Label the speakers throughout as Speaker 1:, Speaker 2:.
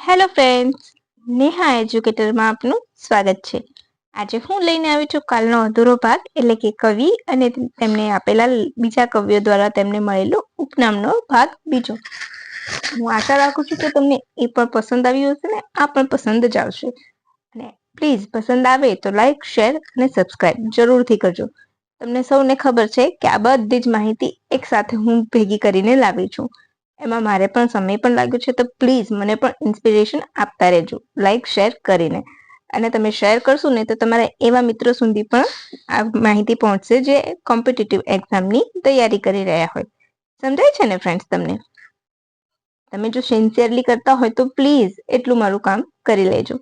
Speaker 1: Hello friends, Neha એજ્યુકેટરમાં આપનું સ્વાગત છે. આજે હું લઈને આવી છું કાલનો અધૂરો ભાગ, એટલે કે કવિ અને તેમને આપેલા બીજા કવિઓ દ્વારા તેમને મળેલો ઉપનામનો ભાગ બીજો. હું આશા રાખું છું કે તમને એ પણ પસંદ આવ્યું હશે ને આ પણ પસંદ જ આવશે. અને પ્લીઝ પસંદ આવે તો લાઈક, શેર અને સબસ્ક્રાઇબ જરૂરથી કરજો. તમને સૌને ખબર છે કે આ બધી જ માહિતી એક સાથે હું ભેગી કરીને લાવી છું. એમાં મારે પણ સમય પણ લાગ્યો છે, તો પ્લીઝ મને પણ ઇન્સ્પિરેશન આપતા રહેજો લાઈક શેર કરીને. અને તમે શેર કરશો ને તો તમારા એવા મિત્રો સુધી પણ આ માહિતી પહોંચશે જે કોમ્પિટિટિવ એક્ઝામની તૈયારી કરી રહ્યા હોય. સમજાય છે ને ફ્રેન્ડ્સ તમને? તમે જો સિન્સિયરલી કરતા હોય તો પ્લીઝ એટલું મારું કામ કરી લેજો.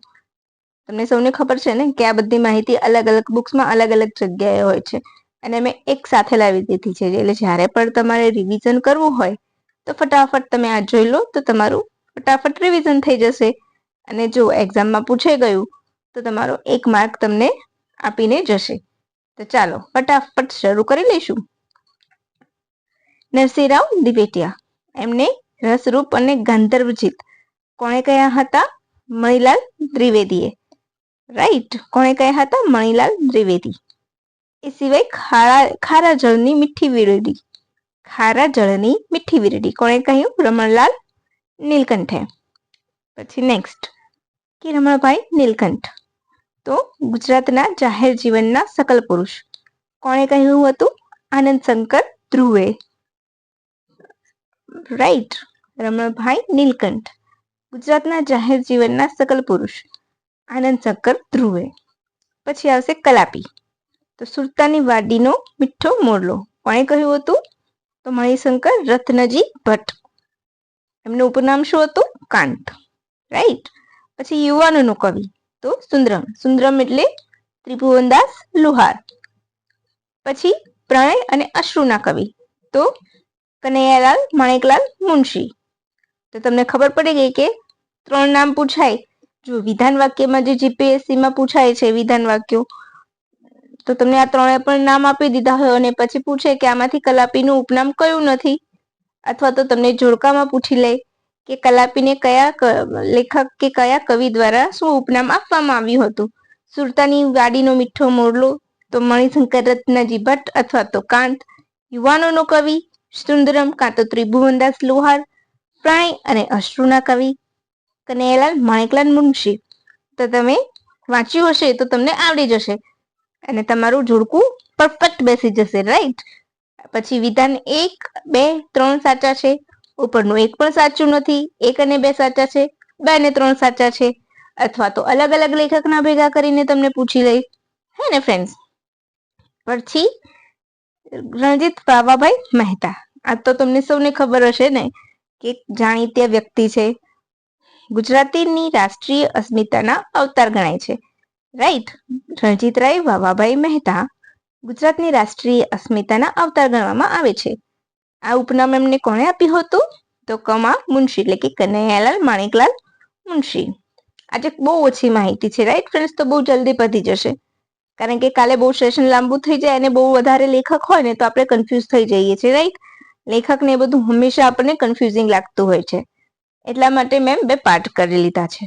Speaker 1: તમને સૌને ખબર છે ને કે આ બધી માહિતી અલગ અલગ બુક્સમાં અલગ અલગ જગ્યાએ હોય છે, અને મેં એક સાથે લાવી દીધી છે. એટલે જ્યારે પણ તમારે રિવિઝન કરવું હોય તો ફટાફટ તમે આ જોઈ લો તો તમારું ફટાફટ રિવિઝન થઈ જશે. અને જો એક્ઝામમાં પૂછાઈ ગયું તો તમારો 1 માર્ક તમને આપીને જશે. તો ચાલો ફટાફટ શરૂ કરી લઈશું. નરસિંહરાવ દિવેટિયા, એમને રસરૂપ અને ગાંધર્વજીત કોણે કયા હતા? મણિલાલ દ્વિવેદીએ. રાઈટ, કોણે કયા હતા? મણિલાલ દ્વિવેદી. એ સિવાય ખારા જળની મીઠી વીરડી, ખારા જળની મીઠી વીરડી કોણે કહ્યું? રમણલાલ નીલકંઠે. પછી નેક્સ્ટ કે રમણભાઈ નીલકંઠ તો ગુજરાતના જાહેર જીવનના સકલ પુરુષ કોણે કહ્યું હતું? આનંદ શંકર ધ્રુવે. રાઈટ, રમણભાઈ નીલકંઠ ગુજરાતના જાહેર જીવનના સકલ પુરુષ આનંદ શંકર ધ્રુવે. પછી આવશે કલાપી તો સુરતાની વાડીનો મીઠો મોરલો કોણે કહ્યું હતું? તો મણિશંકર રત્નજી ભટ્ટ. એમનું ઉપનામ શું હતું? કાંત. રાઈટ. પછી યુવાનોનો કવિ તો સુંદરમ. સુંદરમ એટલે ત્રિભુવનદાસ લુહાર. પછી પ્રણય અને અશ્રુના કવિ તો કનૈયાલાલ માણેકલાલ મુનશી. તો તમને ખબર પડી ગઈ કે 3 નામ પૂછાય. જો વિધાન વાક્યમાં જે જીપીએસસીમાં પૂછાય છે વિધાન વાક્યો, તો તમને આ 3 પણ નામ આપી દીધા હોય અને પછી પૂછે કે આમાંથી કલાપીનું ઉપનામ કયું નથી, અથવા તો તમને જોડકામાં પૂછી લે કે કલાપીને કયા લેખક કે કયા કવિ દ્વારા શું ઉપનામ આપવામાં આવ્યું હતું? સુરતાની વાડીનો મીઠો મોરલો તો મણિશંકર રત્નજી ભટ્ટ અથવા તો કાંત. યુવાનોનો કવિ સુંદરમ કાં તો ત્રિભુવનદાસ લુહાર. પ્રણય અને અશ્રુના કવિ કનૈયાલાલ માણેકલાલ મુનશી. તો તમે વાંચ્યું હશે તો તમને આવડી જશે અને તમારું જોડકું પરફેક્ટ બેસી જશે. રાઈટ. પછી વિધાન 1, 2, 3 સાચા છે. ઉપરનું 1 પણ સાચું નથી. 1 અને 2 સાચા છે. 2 અને 3 સાચા છે. અથવા તો અલગ અલગ લેખકના ભેગા કરીને તમને પૂછી લઈ. હે ને ફ્રેન્ડ્સ? પછી રણજીત બાવાભાઈ મહેતા. આ તો તમને સૌને ખબર હશે ને કે જાણીતા વ્યક્તિ છે. ગુજરાતીની રાષ્ટ્રીય અસ્મિતાના અવતાર ગણાય છે. રાઈટ. રણજીતરાય વાવાભાઈ મહેતા ગુજરાતની રાષ્ટ્રીય અસ્મિતાના અવતાર ગણવામાં આવે છે. આ ઉપનામ એમને કોણે આપ્યું હતું? તો કમા મુનશી એટલે કે કનૈયાલાલ માણેકલાલ મુનશી. આજે બહુ ઓછી માહિતી છે. Right friends? તો બહુ જલ્દી પતી જશે, કારણ કે કાલે બહુ સેશન લાંબુ થઈ જાય અને બહુ વધારે લેખક હોય ને તો આપણે કન્ફ્યુઝ થઈ જઈએ છીએ. રાઈટ? લેખકને એ બધું હંમેશા આપણને કન્ફ્યુઝિંગ લાગતું હોય છે. એટલા માટે મેં 2 પાર્ટ કરી લીધા છે.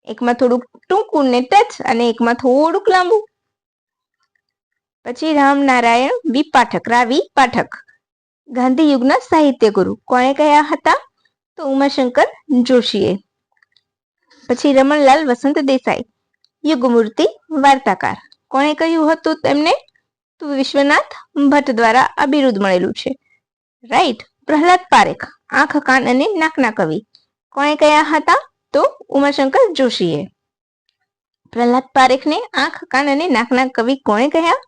Speaker 1: એકમાં થોડુંક ટૂંકું ને ટચ અને એકમાં થોડુંક લાંબુ. પછી રામનારાયણ વી પાઠક, રાવી પાઠક ગાંધી યુગના સાહિત્ય ગુરુ કોણે કયા હતા? તો ઉમાશંકર જોશીએ. પછી રમણલાલ વસંત દેસાઈ યુગમૂર્તિ વાર્તાકાર કોણે કહ્યું હતું તેમને? તો વિશ્વનાથ ભટ્ટ દ્વારા આ બિરુદ મળેલું છે. રાઈટ. પ્રહલાદ પારેખ આંખ, કાન અને નાકના કવિ કોણે કયા હતા? તો ઉમાશંકર જોશીએ. પ્રહલાદ પારેખને આંખ, કાન અને નાકના કવિ કોણે કહ્યા?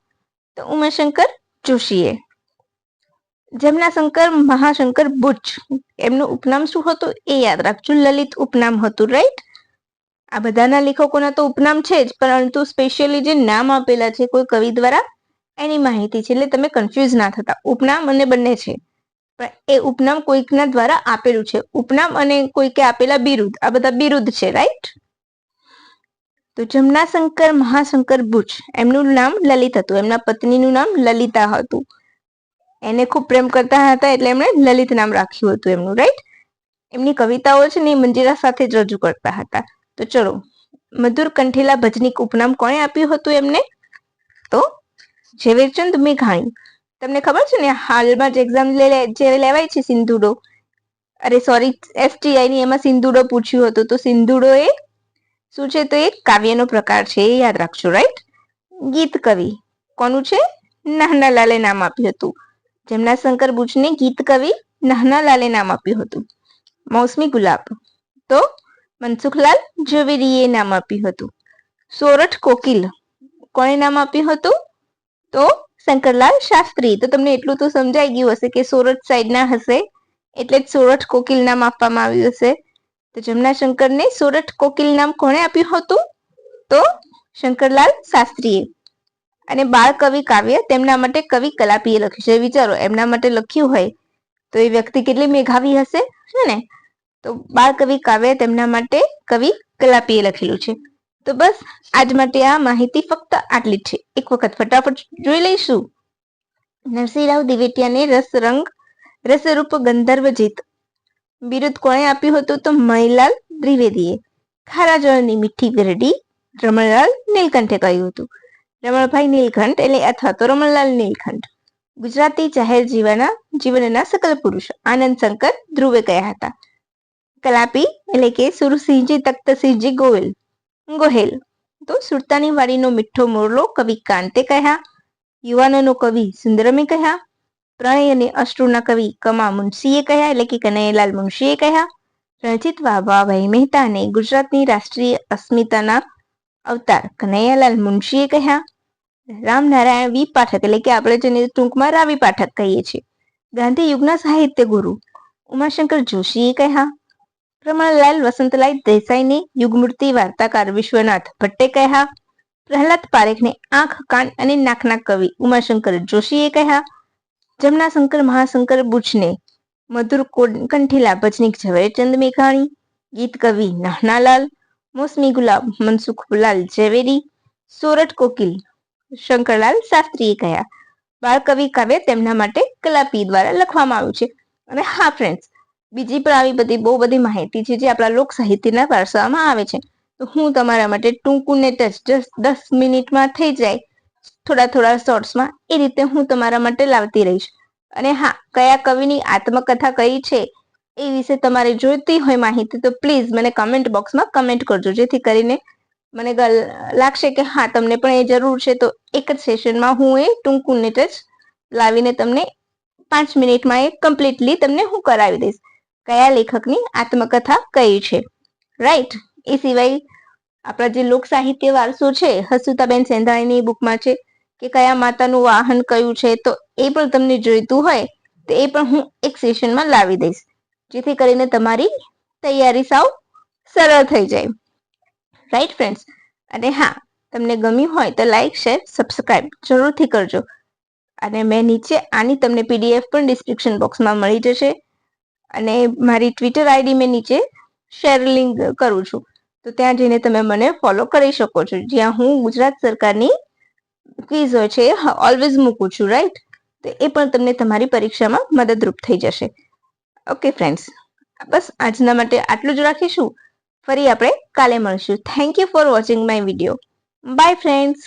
Speaker 1: તો ઉમાશંકર જોશીએ. જમનાશંકર મહાશંકર બુચ એમનું ઉપનામ શું હતું એ યાદ રાખજો. લલિત ઉપનામ હતું. રાઈટ. આ બધાના લેખકોના તો ઉપનામ છે જ, પરંતુ સ્પેશિયલી જે નામ આપેલા છે કોઈ કવિ દ્વારા એની માહિતી છે, એટલે તમે કન્ફ્યુઝ ના થતા. ઉપનામ અને બંને છે, પણ એ ઉપનામ કોઈકના દ્વારા આપેલું છે. ઉપનામ અને કોઈકે આપેલા બિરુદ, આ બધા બિરુદ છે. રાઈટ. તો જમનાશંકર મહાશંકર બુચ એમનું નામ લલિત હતું. એમના પત્નીનું નામ લલિતા હતું. એને ખૂબ પ્રેમ કરતા હતા એટલે એમણે લલિત નામ રાખ્યું હતું એમનું. રાઈટ. એમની કવિતાઓ છે ને એ મંજીરા સાથે જ રજૂ કરતા હતા. તો ચલો, મધુર કંઠીલા ભજનીક ઉપનામ કોણે આપ્યું હતું એમને? તો ઝવેરચંદ મેઘાણી. તમને ખબર છે ને હાલમાં જ એક્ઝામ જે લેવાય છે સિંધુડો, અરે સોરી એસટીઆઈ ની, એમાં સિંધુડો પૂછ્યું હતું. તો સિંધુડો એ શું છે? તો એ કાવ્યનો પ્રકાર છે, એ યાદ રાખજો. રાઈટ. ગીત કવિ કોનું છે? નાનાલાલે નામ આપ્યું હતું. જમનાશંકર બુચને ગીત કવિ નાનાલાલે નામ આપ્યું હતું. મૌસમી ગુલાબ તો મનસુખલાલ ઝવેરીએ નામ આપ્યું હતું. સોરઠ કોકિલ કોણે નામ આપ્યું હતું? તો શંકરલાલ શાસ્ત્રી. તો તમને એટલું તો સમજાઈ ગયું હશે કે સોરઠ સાઈડ ના હશે એટલે જ સોરઠ કોકિલ નામ આપવામાં આવ્યું હશે. તો જમનાશંકરને સોરઠ કોકિલ નામ કોણે આપ્યું હતું? તો શંકરલાલ શાસ્ત્રીએ. અને બાળ કવિ કાવ્ય તેમના માટે કવિ કલાપીએ લખ્યું છે. વિચારો, એમના માટે લખ્યું હોય તો એ વ્યક્તિ કેટલી મેઘાવી હશે, છે ને? તો બાળ કવિ કાવ્ય તેમના માટે કવિ કલાપીએ લખેલું છે. તો બસ આજ માટે આ માહિતી ફક્ત આટલી જ છે. એક વખત ફટાફટ જોઈ લઈશું. નરસિંહરાવ દિવેટિયાને રસરૂપ ગંધર્વજીત બિરુદ કોણે આપ્યું હતું? તો મણિલાલ દ્વિવેદીએ. ખારા જળની મીઠી ગરડી રમણલાલ નીલકંઠે કહ્યું હતું. રમણભાઈ નીલકંઠ એટલે અથવા તો રમણલાલ નીલકંઠ ગુજરાતી જાહેર જીવનના સકલ પુરુષ આનંદ શંકર ધ્રુવે કયા હતા? કલાપી એટલે કે સુરસિંહજી તખ્તસિંહજી ગોહેલ. તો સુરતાની વાડીનો મીઠો મોરલો કવિ કાંતે કહ્યા. યુવાનોનો કવિ સુંદરમે કહ્યા. પ્રણય અને અશ્રુના કવિ કમા મુનશીએ કહ્યા, એટલે કે કનૈયાલાલ મુનશીએ કહ્યા. રણજીત વાભાભાઈ મહેતાને ગુજરાતની રાષ્ટ્રીય અસ્મિતાના અવતાર કનૈયાલાલ મુનશીએ કહ્યા. રામનારાયણ વી પાઠક એટલે કે આપણે જેને ટૂંકમાં રાવી પાઠક કહીએ છીએ, ગાંધી યુગના સાહિત્ય ગુરુ ઉમાશંકર જોશીએ કહ્યા. રમણલાલ વસંતલાલ દેસાઈને યુગમૂર્તિ વાર્તાકાર વિશ્વનાથ ભટ્ટે કહ્યા. પ્રહલાદ પારેખને આંખ, કાન અને નાકના કવિ ઉમાશંકર જોશીએ કહ્યા. જમનાશંકર મહાશંકર બુચને મધુર કંઠીલા ભજનીક ઝવેરચંદ મેઘાણી. ગીત કવિ નાનાલાલ. મૌસમી ગુલાબ મનસુખલાલ ઝવેરી. સોરઠ કોકિલ શંકરલાલ શાસ્ત્રીએ કહ્યા. બાળ કવિ કાવ્ય તેમના માટે કલાપી દ્વારા લખવામાં આવ્યું છે. અને હા ફ્રેન્ડ્સ, બીજી પણ આવી બહુ બધી માહિતી છે જે આપણા લોક સાહિત્યના વારસામાં આવે છે. તો હું તમારા માટે ટૂંકું ને ટચ 10 મિનિટમાં થઈ જાય, થોડા શોર્ટ્સમાં, એ રીતે હું તમારા માટે લાવતી રહીશ. અને હા, કયા કવિની આત્મકથા કઈ છે એ વિશે તમારે જોઈતી હોય માહિતી તો પ્લીઝ મને કમેન્ટ બોક્સમાં કમેન્ટ કરજો, જેથી કરીને મને લાગશે કે હા તમને પણ એ જરૂર છે. તો એક જ સેશનમાં હું એ ટૂંકું ને ટચ લાવીને તમને 5 મિનિટમાં એ કમ્પ્લીટલી તમને હું કરાવી દઈશ કયા લેખકની આત્મકથા કઈ છે. રાઈટ. એ સિવાય આપણા જે લોક સાહિત્ય વારસો છે, હસુતાબેન સેંધાણીની બુકમાં છે કે કયા માતાનું વાહન કયું છે, તો એ પણ તમને જોઈતું હોય તો એ પણ હું એક સેશનમાં લાવી દઈશ, જેથી કરીને તમારી તૈયારી સાવ સરળ થઈ જાય. Right friends. અને હા, તમને ગમ્યું હોય તો લાઈક, શેર, સબસ્ક્રાઇબ જરૂરથી કરજો. અને મેં નીચે આની તમને પીડીએફ પણ ડિસ્ક્રિપ્શન બોક્સમાં મળી જશે. અને મારી ટ્વિટર આઈડી મેં નીચે શેર લિંક કરું છું, તો ત્યાં જઈને તમે મને ફોલો કરી શકો છો, જ્યાં હું ગુજરાત સરકારની ક્વિઝ હોય છે ઓલવેઝ મૂકું છું. રાઈટ. તો એ પણ તમને તમારી પરીક્ષામાં મદદરૂપ થઈ જશે. ઓકે ફ્રેન્ડ્સ, બસ આજના માટે આટલું જ રાખીશું. ફરી આપણે કાલે મળીશું. Thank you for watching my video. By friends.